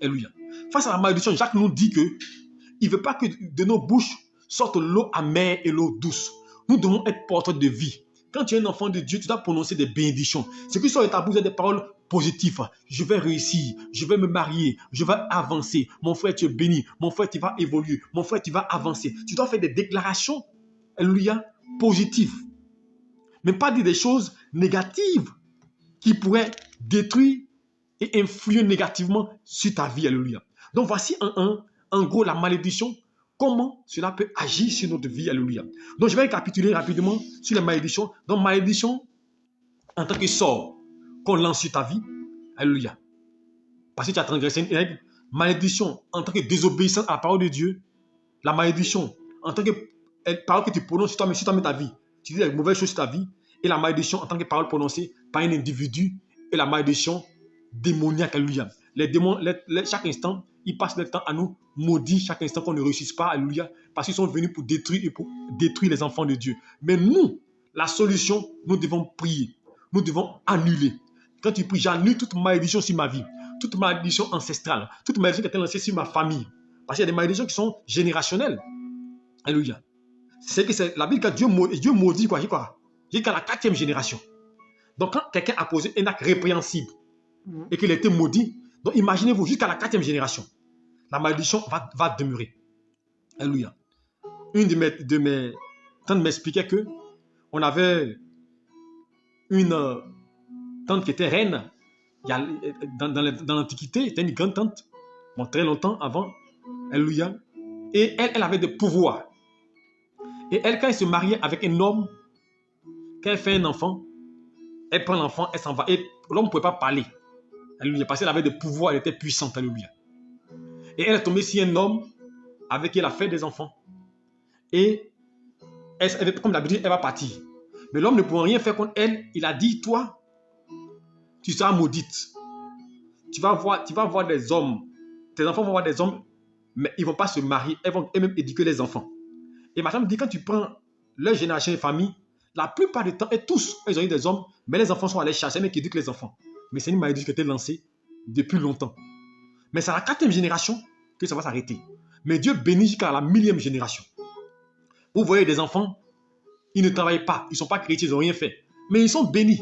Alléluia. Face à la malédiction, Jacques nous dit que il ne veut pas que de nos bouches sorte l'eau amère et l'eau douce. Nous devons être porteurs de vie. Quand tu es un enfant de Dieu, tu dois prononcer des bénédictions. Ce qui sort de ta bouche, c'est des paroles positives. Je vais réussir, je vais me marier, je vais avancer. Mon frère, tu es béni. Mon frère, tu vas évoluer. Mon frère, tu vas avancer. Tu dois faire des déclarations, alléluia, positives. Mais pas dire des choses négatives qui pourraient détruire et influer négativement sur ta vie, alléluia. Donc voici en gros la malédiction. Comment cela peut agir sur notre vie, alléluia. Donc je vais récapituler rapidement sur les malédictions. Donc malédiction en tant que sort qu'on lance sur ta vie, alléluia. Parce que tu as transgressé une règle. Malédiction en tant que désobéissance à la parole de Dieu. La malédiction en tant que parole que tu prononces sur toi-même ta vie. Tu dis des mauvaises choses sur ta vie. Et la malédiction en tant que parole prononcée par un individu. Et la malédiction démoniaque, alléluia. Les démons, chaque instant, ils passent le temps à nous maudire chaque instant qu'on ne réussisse pas, alléluia, parce qu'ils sont venus pour détruire les enfants de Dieu. Mais nous, la solution, nous devons prier. Nous devons annuler. Quand tu pries, j'annule toute malédiction sur ma vie, toute malédiction ancestrale, toute malédiction qui a été lancée sur ma famille. Parce qu'il y a des malédictions qui sont générationnelles. Alléluia. C'est que c'est la Bible que Dieu maudit quoi. jusqu'à la 4e génération. Donc, quand quelqu'un a posé un acte répréhensible et qu'il a été maudit, donc imaginez-vous, jusqu'à la 4e génération, la malédiction va demeurer. Alléluia. Une de mes tantes m'expliquait que on avait une tante qui était reine dans l'Antiquité, était une grande tante, bon, très longtemps avant. Alléluia. Et elle avait des pouvoirs. Et elle, quand elle se mariait avec un homme, quand elle fait un enfant, elle prend l'enfant, elle s'en va. Et l'homme ne pouvait pas parler. Alléluia. Parce qu'elle avait des pouvoirs, elle était puissante. Alléluia. Et elle est tombée sur un homme avec qui elle a fait des enfants. Et elle, comme d'habitude, elle va partir. Mais l'homme ne pouvait rien faire contre elle. Il a dit, toi, tu seras maudite. Tu vas voir des hommes. Tes enfants vont voir des hommes, mais ils ne vont pas se marier. Elles vont même éduquer les enfants. Et ma femme dit, quand tu prends leur génération de famille, la plupart du temps, et tous, ils ont eu des hommes, mais les enfants sont allés chercher, mais qui éduquent les enfants. Mais c'est une malédiction qui a été lancée depuis longtemps. Mais c'est à la 4e génération que ça va s'arrêter. Mais Dieu bénit jusqu'à la 1000e génération. Vous voyez des enfants, ils ne travaillent pas, ils ne sont pas chrétiens, ils n'ont rien fait. Mais ils sont bénis.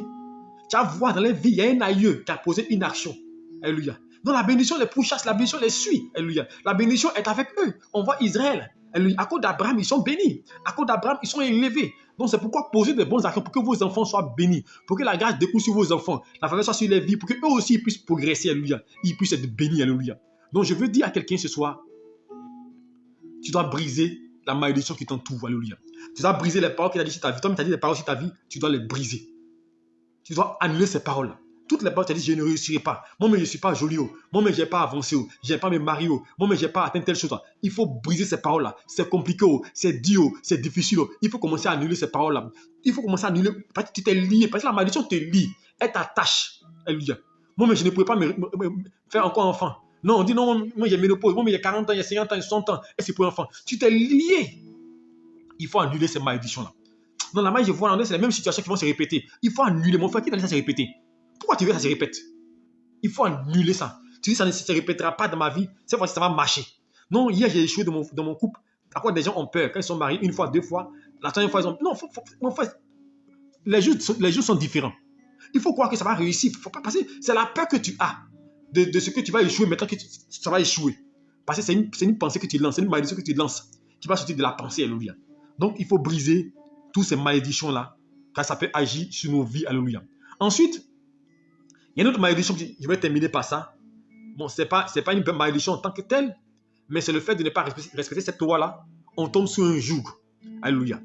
Tu vas voir dans leur vie, il y a un aïeux qui a posé une action. Alléluia. Donc la bénédiction les pourchasse, la bénédiction les suit. Alléluia. La bénédiction est avec eux. On voit Israël. Alléluia. À cause d'Abraham, ils sont bénis. À cause d'Abraham, ils sont élevés. Donc c'est pourquoi poser de bonnes actions pour que vos enfants soient bénis. Pour que la grâce découle sur vos enfants. La faveur soit sur les vies. Pour qu'eux aussi puissent progresser. Alléluia. Ils puissent être bénis. Alléluia. Donc je veux dire à quelqu'un ce soir, tu dois briser la malédiction qui t'entoure. Alléluia. Tu dois briser les paroles qu'il a dit sur ta vie. Toi, tu as dit des paroles sur ta vie, tu dois les briser. Tu dois annuler ces paroles-là. Toutes les paroles, tu as dit, je ne réussirai pas. Moi, mais je ne suis pas joli. Moi, mais je n'ai pas avancé. Je n'ai pas me marier. Moi, mais je n'ai pas atteint telle chose. Il faut briser ces paroles-là. C'est compliqué. C'est dur. C'est difficile. Il faut commencer à annuler ces paroles-là. Il faut commencer à annuler. Parce que tu t'es lié. Parce que la malédiction te lie. Elle t'attache. Alléluia. Moi, mais je ne pourrais pas me faire encore enfant. Non, on dit non, moi, j'ai ménopause. Moi, mais il y a 40 ans, il y a 50 ans, il y a 60 ans. Et c'est pour enfant. Tu t'es lié. Il faut annuler ces malédictions-là. Dans la magie, je vois, c'est les mêmes situations qui vont se répéter. Il faut annuler. Mon frère, qui t'a dit ça se répéter? Pourquoi tu veux que ça se répète? Il faut annuler ça. Tu dis ça ne se répétera pas dans ma vie. Cette fois-ci, ça va marcher. Non, hier, j'ai échoué dans mon couple. À quoi des gens ont peur quand ils sont mariés une fois, 2 fois. La troisième fois, ils ont... Non, mon frère, les jours sont différents. Il faut croire que ça va réussir. Faut pas passer. C'est la peur que tu as de ce que tu vas échouer maintenant que ça va échouer. Parce que c'est une pensée que tu lances, c'est une malédiction que tu lances qui va sortir de la pensée, alléluia. Donc, il faut briser toutes ces malédictions-là, car ça peut agir sur nos vies, alléluia. Ensuite, il y a une autre malédiction, je vais terminer par ça. Bon, ce n'est pas une malédiction en tant que telle, mais c'est le fait de ne pas respecter cette loi-là. On tombe sur un joug. Alléluia.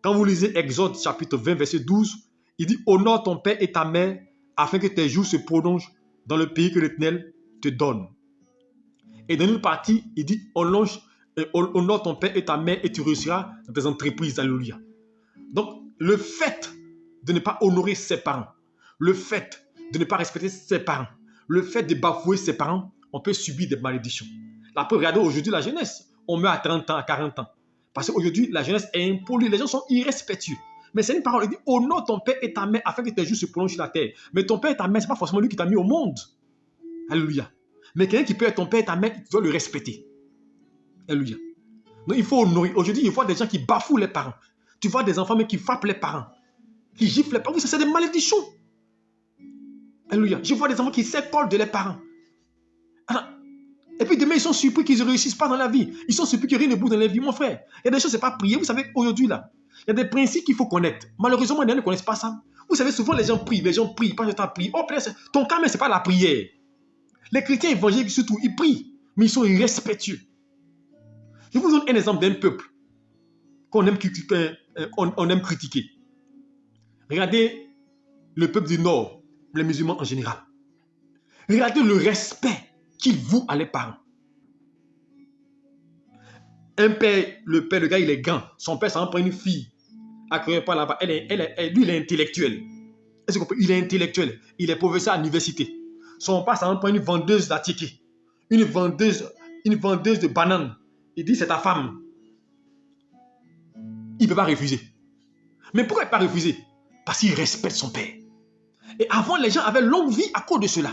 Quand vous lisez Exode chapitre 20, verset 12, il dit « Honore ton père et ta mère, afin que tes jours se prolongent dans le pays que l'Éternel te donne. » Et dans une partie, il dit « Honore ton père et ta mère et tu réussiras dans tes entreprises. » Alléluia. Donc, le fait de ne pas honorer ses parents, le fait de ne pas respecter ses parents, le fait de bafouer ses parents, on peut subir des malédictions. La preuve, regardez aujourd'hui la jeunesse. On meurt à 30 ans, à 40 ans. Parce qu'aujourd'hui, la jeunesse est impolie, les gens sont irrespectueux. Mais c'est une parole, il dit, honore ton père et ta mère afin que tes jours se prolongent sur la terre. Mais ton père et ta mère, ce n'est pas forcément lui qui t'a mis au monde. Alléluia. Mais quelqu'un qui peut être ton père et ta mère, tu dois le respecter. Alléluia. Donc il faut honorer. Aujourd'hui, il faut des gens qui bafouent les parents. Tu vois des enfants mais qui frappent les parents, qui giflent les parents. Oui, ça c'est des malédictions. Alléluia. Je vois des enfants qui s'écolent de leurs parents. Alors, et puis demain, ils sont surpris qu'ils ne réussissent pas dans la vie. Ils sont surpris que rien ne bouge dans la vie, mon frère. Il y a des choses, c'est pas prier. Vous savez, aujourd'hui, là, il y a des principes qu'il faut connaître. Malheureusement, les gens ne connaissent pas ça. Vous savez, souvent, les gens prient, pas de temps à prier. Oh, ton cas, mais ce n'est pas la prière. Les chrétiens évangéliques, surtout, ils prient, mais ils sont irrespectueux. Je vous donne un exemple d'un peuple qu'on aime critiquer. Regardez le peuple du Nord, les musulmans en général. Regardez le respect qu'ils vouent à leurs parents. Un père, le gars, il est grand. Son père, ça en prend une fille. Pas là-bas. Lui, il est intellectuel. Est-ce que il est intellectuel. Il est professeur à l'université. Son père, ça en prend une vendeuse d'attiqués. Une vendeuse de bananes. Il dit, c'est ta femme. Il ne peut pas refuser. Mais pourquoi il ne peut pas refuser? Parce qu'il respecte son père. Et avant, les gens avaient longue vie à cause de cela.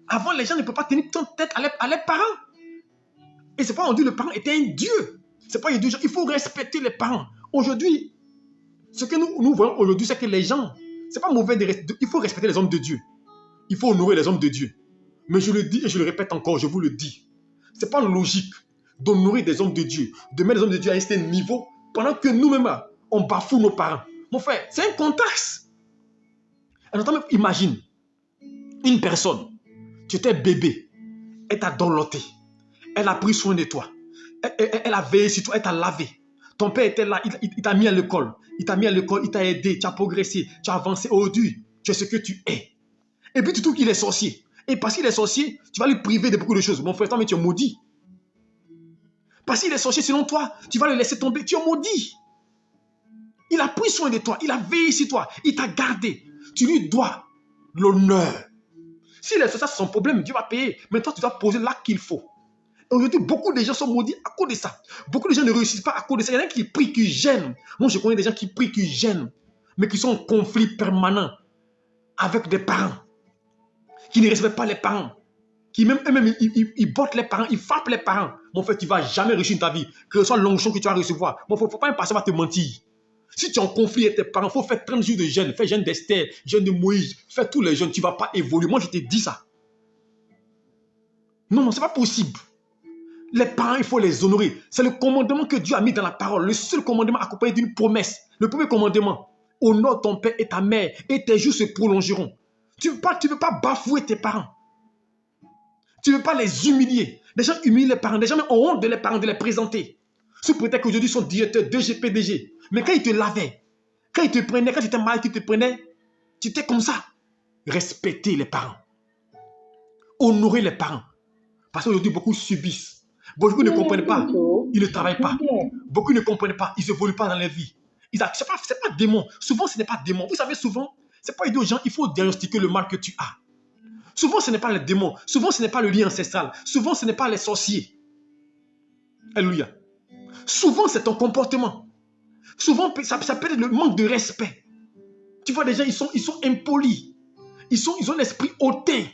Avant, les gens ne peuvent pas tenir tête à leurs parents. Et c'est pas on dit le parent était un dieu. C'est pas un dieu. Il faut respecter les parents. Aujourd'hui, Ce que nous voyons aujourd'hui, c'est que les gens, c'est pas mauvais, il faut respecter les hommes de Dieu. Il faut honorer les hommes de Dieu. Mais je le dis et je le répète encore, je vous le dis. Ce n'est pas logique d'honorer des hommes de Dieu, de mettre les hommes de Dieu à un certain niveau, pendant que nous-mêmes, on bafoue nos parents. Mon frère, c'est un contraste. Alors, imagine, une personne, tu étais bébé, elle t'a dorloté, elle a pris soin de toi, elle a veillé sur toi, elle t'a lavé. Ton père était là, il t'a mis à l'école, il t'a aidé, tu as progressé, tu as avancé. Aujourd'hui, tu es ce que tu es. Et puis tu trouves qu'il est sorcier. Et parce qu'il est sorcier, tu vas lui priver de beaucoup de choses. Mon frère, toi, mais tu es maudit. Parce qu'il est sorcier selon toi, tu vas le laisser tomber, tu es maudit. Il a pris soin de toi, il a veillé sur toi, il t'a gardé. Tu lui dois l'honneur. S'il est sorcier, c'est son problème, Dieu va payer. Mais toi, tu dois poser l'acte qu'il faut. Aujourd'hui, beaucoup de gens sont maudits à cause de ça. Beaucoup de gens ne réussissent pas à cause de ça. Il y en a qui prient, qui gênent. Moi, je connais des gens qui prient, qui gênent, mais qui sont en conflit permanent avec des parents, qui ne respectent pas les parents, qui même eux-mêmes, ils bottent les parents, ils frappent les parents. Mon frère, tu ne vas jamais réussir dans ta vie. Que ce soit l'onction que tu vas recevoir. Mon frère, il ne faut pas un pasteur va te mentir. Si tu es en conflit avec tes parents, il faut faire 30 jours de jeûne. Fais jeûne d'Esther, jeûne de Moïse. Fais tous les jeûnes. Tu ne vas pas évoluer. Moi, je te dis ça. Non, ce n'est pas possible. Les parents, il faut les honorer. C'est le commandement que Dieu a mis dans la parole. Le seul commandement accompagné d'une promesse. Le premier commandement. Honore ton père et ta mère et tes jours se prolongeront. Tu ne veux pas bafouer tes parents. Tu ne veux pas les humilier. Les gens humilient les parents. Les gens ont honte de les parents, de les présenter. Sous prétexte qu'aujourd'hui, ils sont directeurs, DG, PDG. Mais quand ils te lavaient, quand ils te prenaient, quand tu étais malade, ils te prenaient, tu étais comme ça. Respecter les parents. Honorer les parents. Parce qu'aujourd'hui, beaucoup subissent. Beaucoup ne comprennent pas. Ils ne travaillent pas. Beaucoup ne comprennent pas. Ils n'évoluent pas dans leur vie. Ce n'est pas démon. Souvent, ce n'est pas démon. Vous savez, souvent, ce n'est pas dire aux gens, il faut diagnostiquer le mal que tu as. Souvent, ce n'est pas les démons. Souvent, ce n'est pas le lien ancestral. Souvent, ce n'est pas les sorciers. Alléluia. Souvent, c'est ton comportement. Souvent, ça peut être le manque de respect. Tu vois, des gens, ils sont impolis. Ils ont l'esprit hautain.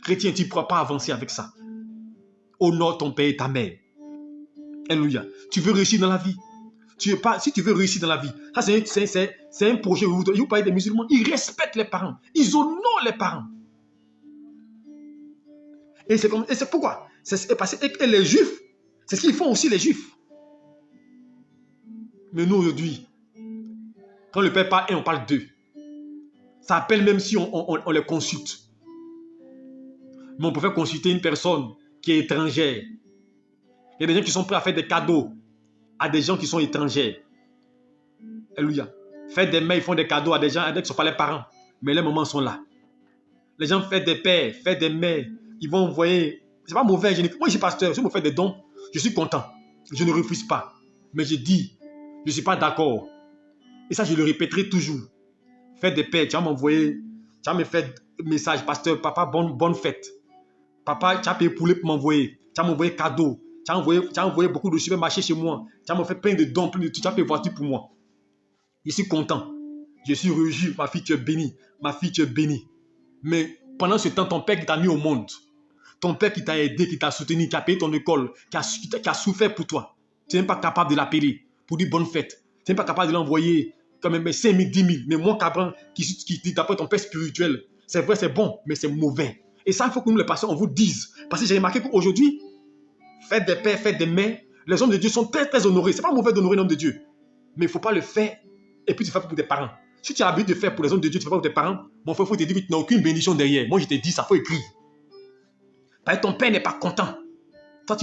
Chrétien, tu ne pourras pas avancer avec ça. Honore ton père et ta mère. Alléluia. Tu veux réussir dans la vie. Si tu veux réussir dans la vie, ça c'est un projet où vous parlez des musulmans. Ils respectent les parents. Ils honorent les parents. Et c'est pourquoi. Et les juifs, c'est ce qu'ils font aussi les juifs. Mais nous aujourd'hui, quand le père parle un, on parle deux. Ça appelle même si on les consulte. Mais on peut consulter une personne qui est étrangère. Il y a des gens qui sont prêts à faire des cadeaux à des gens qui sont étrangers. Alléluia. Faire des mères, ils font des cadeaux à des gens qui ne sont pas les parents. Mais les moments sont là. Les gens font des pères, font des mères. Ils vont envoyer. C'est pas mauvais. Moi, je suis pasteur. Si vous me faites des dons, je suis content. Je ne refuse pas. Mais je dis, je ne suis pas d'accord. Et ça, je le répéterai toujours. Faites des pères. Tu vas m'envoyer. Tu vas me faire un message. Pasteur, papa, bonne fête. Papa, tu as payé pour m'envoyer. Tu as m'envoyé cadeau. Tu as envoyé beaucoup de supermarchés chez moi. Tu as fait plein de dons, plein de tout. Tu as fait voiture pour moi. Je suis content. Je suis réjoui. Ma fille, tu es bénie. Ma fille, tu es bénie. Mais pendant ce temps, ton père qui t'a mis au monde, ton père qui t'a aidé, qui t'a soutenu, qui a payé ton école, qui a souffert pour toi, tu n'es pas capable de l'appeler pour dire bonne fête. Tu n'es pas capable de l'envoyer comme 5 000, 10 000. Mais moi, Cabran, qui t'appelle ton père spirituel, c'est vrai, c'est bon, mais c'est mauvais. Et ça, il faut que nous, les pasteurs, on vous dise. Parce que j'ai remarqué qu'aujourd'hui, faites des pères, faites des mères, les hommes de Dieu sont très, très honorés. Ce n'est pas mauvais d'honorer l'homme de Dieu. Mais il ne faut pas le faire et puis tu fais pour tes parents. Si tu as l'habitude de faire pour les hommes de Dieu, tu ne fais pas pour tes parents, mon frère, il faut te dire que tu n'as aucune bénédiction derrière. Moi, je te dis ça, il faut écrire. Parce que ton père n'est pas content. Toi,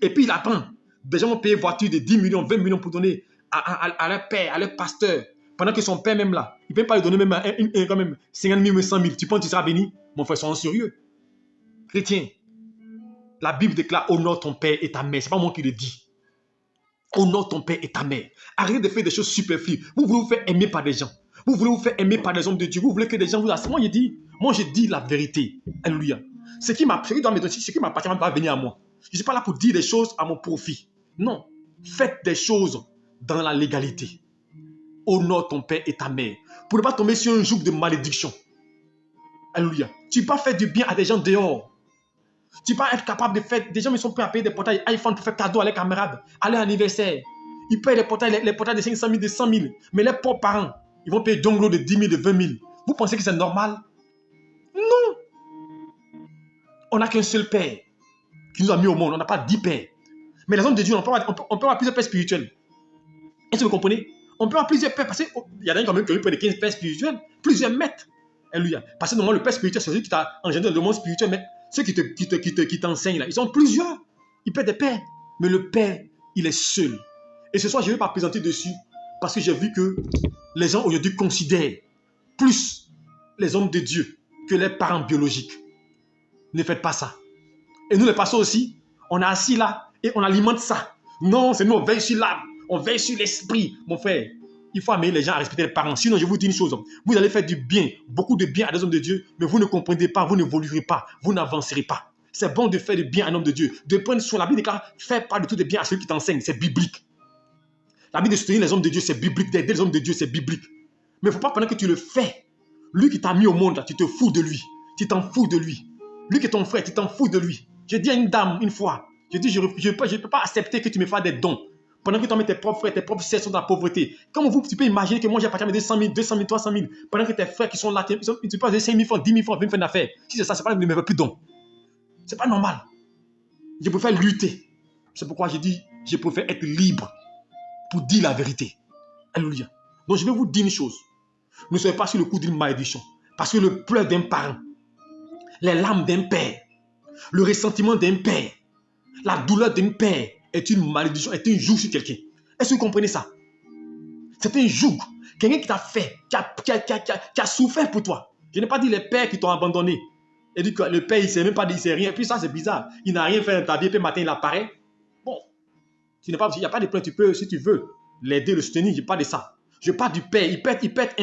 et puis il apprend. Des gens vont payer voiture de 10 millions, 20 millions pour donner à leur père, à leur pasteur. Pendant que son père même là, il ne peut pas lui donner même, quand même 50 000 ou 100 000. Tu penses que tu seras béni? Mon frère, sois sérieux. Chrétien, la Bible déclare honore ton père et ta mère. Ce n'est pas moi qui le dis. Honore ton père et ta mère. Arrêtez de faire des choses superflues. Vous voulez vous faire aimer par des gens. Vous voulez vous faire aimer par des hommes de Dieu. Vous voulez que des gens vous assient. Moi, je dis la vérité. Alléluia. Ce qui m'appartient va venir à moi. Je ne suis pas là pour dire des choses à mon profit. Non. Faites des choses dans la légalité. Honore ton père et ta mère. Pour ne pas tomber sur un joug de malédiction. Alléluia. Tu ne peux pas faire du bien à des gens dehors. Tu ne peux pas être capable de faire. Des gens me sont prêts à payer des portails iPhone pour faire cadeau à leurs camarades, à leur anniversaire. Ils payent les portails de 500 000, de 100 000. Mais les pauvres parents, ils vont payer Jonglo de 10 000, de 20 000. Vous pensez que c'est normal? Non. On n'a qu'un seul Père qui nous a mis au monde. On n'a pas 10 pères. Mais les hommes de Dieu, on peut avoir plusieurs pères spirituels. Est-ce que vous comprenez? On peut avoir plusieurs pères. Parce qu'il y en a quand même qui ont eu près de 15 pères spirituels. Plusieurs maîtres. Alléluia. Parce que normalement, le père spirituel, c'est celui qui t'a engendré dans le monde spirituel. Mais ceux qui t'enseignent là, ils sont plusieurs. Ils paient des pères. Mais le Père, il est seul. Et ce soir, je ne vais pas présenter dessus parce que j'ai vu que les gens aujourd'hui considèrent plus les hommes de Dieu que les parents biologiques. Ne faites pas ça. Et nous, les pasteurs aussi, on est assis là et on alimente ça. Non, c'est nous, on veille sur l'âme, on veille sur l'esprit. Mon frère, il faut amener les gens à respecter les parents. Sinon, je vous dis une chose, vous allez faire du bien, beaucoup de bien à des hommes de Dieu, mais vous ne comprendrez pas, vous n'évoluerez pas, vous n'avancerez pas. C'est bon de faire du bien à un homme de Dieu, de prendre soin. La Bible déclare, fais pas de tout de bien à celui qui t'enseigne, c'est biblique. La Bible de soutenir les hommes de Dieu, c'est biblique, d'aider les hommes de Dieu, c'est biblique. Mais il ne faut pas pendant que tu le fais, lui qui t'a mis au monde, là, tu te fous de lui, tu t'en fous de lui. Lui qui est ton frère, tu t'en fous de lui. Je dis à une dame une fois, je dis, je ne peux pas accepter que tu me fasses des dons. Pendant que tu mets tes propres frères, tes propres sœurs sont dans la pauvreté. Comment tu peux imaginer que moi j'ai partagé 200 000, 200 000, 300 000, pendant que tes frères qui sont là, tu peux pas 5 000 francs, 10 000 francs, 20 francs d'affaires. Si c'est ça, c'est pas ne me fais plus de dons. C'est pas normal. Je préfère lutter. C'est pourquoi je dis, je préfère être libre pour dire la vérité. Alléluia. Donc je vais vous dire une chose. Ne soyez pas sur le coup d'une malédiction. Parce que le pleur d'un parent, les larmes d'un père, le ressentiment d'un père, la douleur d'un père est une malédiction, est un joug sur quelqu'un. Est-ce que vous comprenez ça? C'est un joug. Quelqu'un qui t'a fait, qui a souffert pour toi. Je n'ai pas dit les pères qui t'ont abandonné. Et dit que le père, il ne sait même pas dire, il sait rien. Et puis ça, c'est bizarre. Il n'a rien fait dans ta vie, et puis le matin, il apparaît. Bon, il n'y a pas de plainte. Tu peux, si tu veux, l'aider, le soutenir. Je ne parle pas de ça. Je parle du père. Il peut être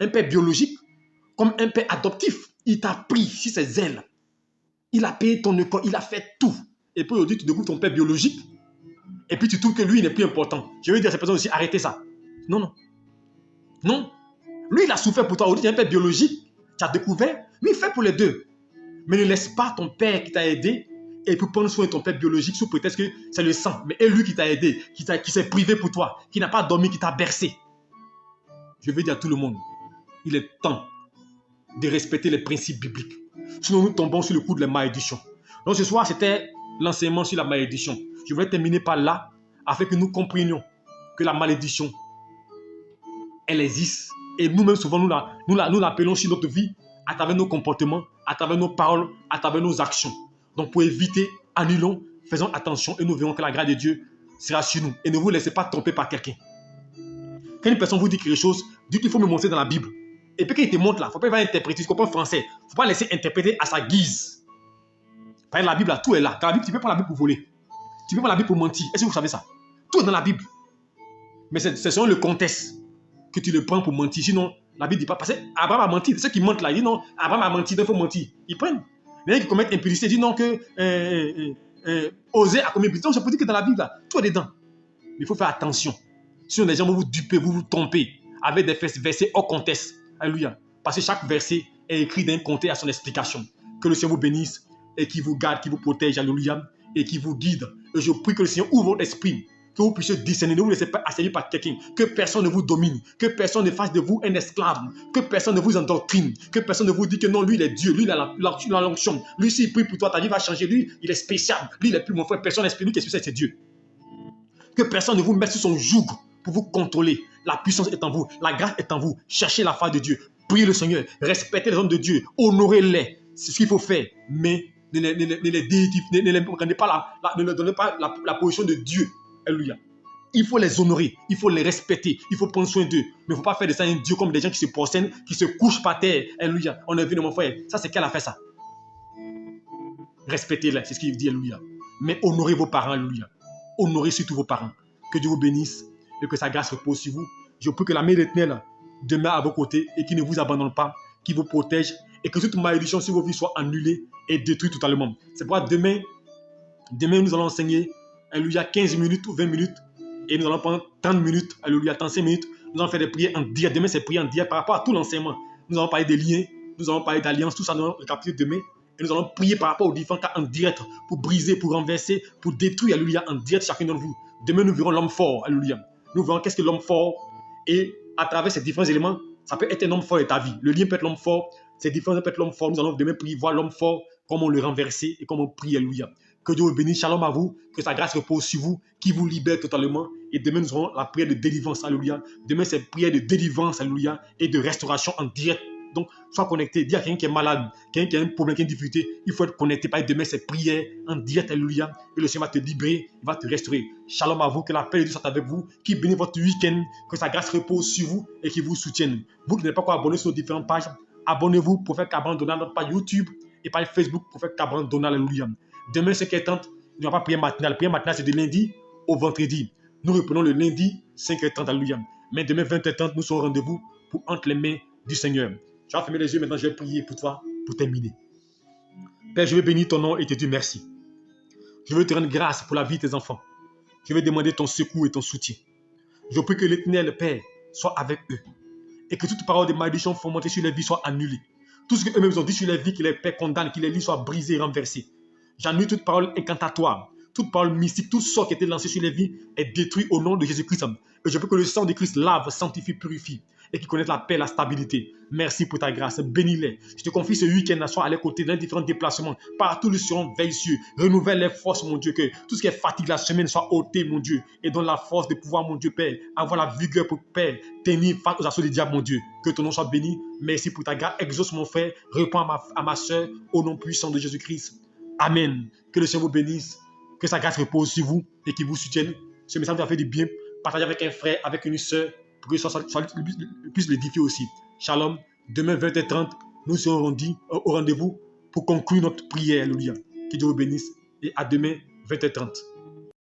un père biologique comme un père adoptif. Il t'a pris sur ses ailes. Il a payé ton école. Il a fait tout. Et puis aujourd'hui, tu découvres ton père biologique. Et puis tu trouves que lui, il n'est plus important. Je veux dire à ces personnes aussi, arrêtez ça. Non, non. Non. Lui, il a souffert pour toi. Aujourd'hui, tu es un père biologique. Tu as découvert. Lui, il fait pour les deux. Mais ne laisse pas ton père qui t'a aidé et pour prendre soin de ton père biologique sous prétexte que c'est le sang. Mais c'est lui qui t'a aidé, qui s'est privé pour toi, qui n'a pas dormi, qui t'a bercé. Je veux dire à tout le monde, il est temps de respecter les principes bibliques. Sinon, nous tombons sur le coup de la malédiction. Donc ce soir, c'était l'enseignement sur la malédiction. Je voulais terminer par là, afin que nous comprenions que la malédiction, elle existe. Et nous-mêmes, souvent, nous l'appelons sur notre vie à travers nos comportements, à travers nos paroles, à travers nos actions. Donc, pour éviter, annulons, faisons attention et nous verrons que la grâce de Dieu sera sur nous. Et ne vous laissez pas tromper par quelqu'un. Quand une personne vous dit quelque chose, dites qu'il faut me montrer dans la Bible. Et puis, quand il te montre là, il ne faut pas interpréter, tu comprends français. Il ne faut pas laisser interpréter à sa guise. Par exemple, la Bible, là, tout est là. Dans la Bible, tu ne peux pas la Bible pour voler. Tu ne peux pas la Bible pour mentir. Est-ce que vous savez ça? Tout est dans la Bible. Mais c'est selon le contexte que tu le prends pour mentir. Sinon, la Bible ne dit pas. Parce qu'Abraham a menti. Ceux qui mentent là, ils disent non, Abraham a menti, donc il faut mentir. Ils prennent. Les gens qui commettent impudicité disent non, que Osée a commis impudicité. Donc, c'est pour dire que dans la Bible, là, tout est dedans. Mais il faut faire attention. Sinon, les gens vont vous duper, vous tromper avec des versets hors contexte. Alléluia. Parce que chaque verset est écrit d'un contexte à son explication. Que le Seigneur vous bénisse et qui vous garde, qui vous protège. Alléluia. Et qui vous guide. Et je prie que le Seigneur ouvre votre esprit. Que vous puissiez discerner, ne vous laissez pas assaillir par quelqu'un, que personne ne vous domine, que personne ne fasse de vous un esclave, que personne ne vous endoctrine, que personne ne vous dise que non, lui il est Dieu, lui il a l'onction, lui s'il prie pour toi, ta vie va changer, lui il est spécial, lui il est plus mon frère, personne n'est spécial, lui qui est spécial, c'est Dieu. Que personne ne vous mette sur son joug pour vous contrôler, la puissance est en vous, la grâce est en vous, cherchez la face de Dieu, priez le Seigneur, respectez les hommes de Dieu, honorez-les, c'est ce qu'il faut faire, mais ne leur donnez pas la position de Dieu. Alléluia. Il faut les honorer, il faut les respecter, il faut prendre soin d'eux. Mais il ne faut pas faire de ça un Dieu comme des gens qui se prosternent, qui se couchent par terre. Alléluia. On a vu de mon frère. Ça, c'est qu'elle a fait ça. Respectez-les, c'est ce qu'il dit. Alléluia. Mais honorez vos parents. Alléluia. Honorez surtout vos parents. Que Dieu vous bénisse et que sa grâce repose sur vous. Je prie que la main éternelle demeure à vos côtés et qu'il ne vous abandonne pas, qu'il vous protège et que toute malédiction sur vos vies soit annulée et détruite totalement. C'est pourquoi demain, nous allons enseigner. Alléluia, 15 minutes ou 20 minutes. Et nous allons prendre 30 minutes. Alléluia, 35 minutes. Nous allons faire des prières en direct. Demain, c'est prière en direct par rapport à tout l'enseignement. Nous allons parler des liens. Nous allons parler d'alliance. Tout ça, nous allons récapituler demain. Et nous allons prier par rapport aux différents cas en direct pour briser, pour renverser, pour détruire. Alléluia, en direct chacun d'entre vous. Demain, nous verrons l'homme fort. Alléluia. Nous verrons qu'est-ce que l'homme fort. Et à travers ces différents éléments, ça peut être un homme fort de ta vie. Le lien peut être l'homme fort. Ces différents peut être l'homme fort. Nous allons demain prier, voir l'homme fort, comment le renverser et comment on prie. Alléluia. Que Dieu vous bénisse. Shalom à vous. Que sa grâce repose sur vous, qui vous libère totalement. Et demain, nous aurons la prière de délivrance. Alléluia. Demain, c'est prière de délivrance. Alléluia. Et de restauration en direct. Donc, sois connecté. Dis à quelqu'un qui est malade, quelqu'un qui a un problème, qui a une difficulté. Il faut être connecté. Par demain, c'est prière en direct. Alléluia. Et le Seigneur va te libérer. Il va te restaurer. Shalom à vous. Que la paix de Dieu soit avec vous. Qui bénisse votre week-end. Que sa grâce repose sur vous et qui vous soutienne. Vous qui n'êtes pas encore abonné sur nos différentes pages, abonnez-vous pour faire Cabran Donald, notre page YouTube et page Facebook pour faire Cabran Donald. Alléluia. Demain, ce qui est temps, il n'y aura pas prière matinale. Prière matinale, c'est de lundi au vendredi. Nous reprenons le lundi, 5h30. Alléluia. Mais demain, 20h30, nous serons au rendez-vous pour entre les mains du Seigneur. Je vais fermer les yeux maintenant, je vais prier pour toi pour terminer. Père, je veux bénir ton nom et te dire merci. Je veux te rendre grâce pour la vie de tes enfants. Je veux demander ton secours et ton soutien. Je prie que l'Éternel, Père, soit avec eux. Et que toute parole de malédiction fomentée sur les vies soit annulée. Tout ce qu'eux-mêmes ont dit sur les vies, que les pères condamnent, que les lits soient brisés et renversés. J'annule toute parole incantatoire, toute parole mystique, tout sort qui était lancé sur les vies est détruit au nom de Jésus-Christ. Et je veux que le sang de Christ lave, sanctifie, purifie et qui connaissent la paix, la stabilité. Merci pour ta grâce. Bénis-les. Je te confie ce week-end à soi à les côtés dans les différents déplacements. Partout, le seront veille sur. Renouvelle les forces, mon Dieu. Que tout ce qui est fatigue la semaine soit ôté, mon Dieu. Et donne la force de pouvoir, mon Dieu, Père, avoir la vigueur pour, Père, tenir face aux assauts du diable, mon Dieu. Que ton nom soit béni. Merci pour ta grâce. Exauce mon frère. Réponds à ma soeur au nom puissant de Jésus-Christ. Amen. Que le Seigneur vous bénisse. Que sa grâce repose sur vous et qu'il vous soutienne. Ce message vous a fait du bien. Partagez avec un frère, avec une soeur, pour que ça puisse l'édifier aussi. Shalom. Demain 20h30, nous serons au rendez-vous pour conclure notre prière. Alléluia. Que Dieu vous bénisse. Et à demain 20h30.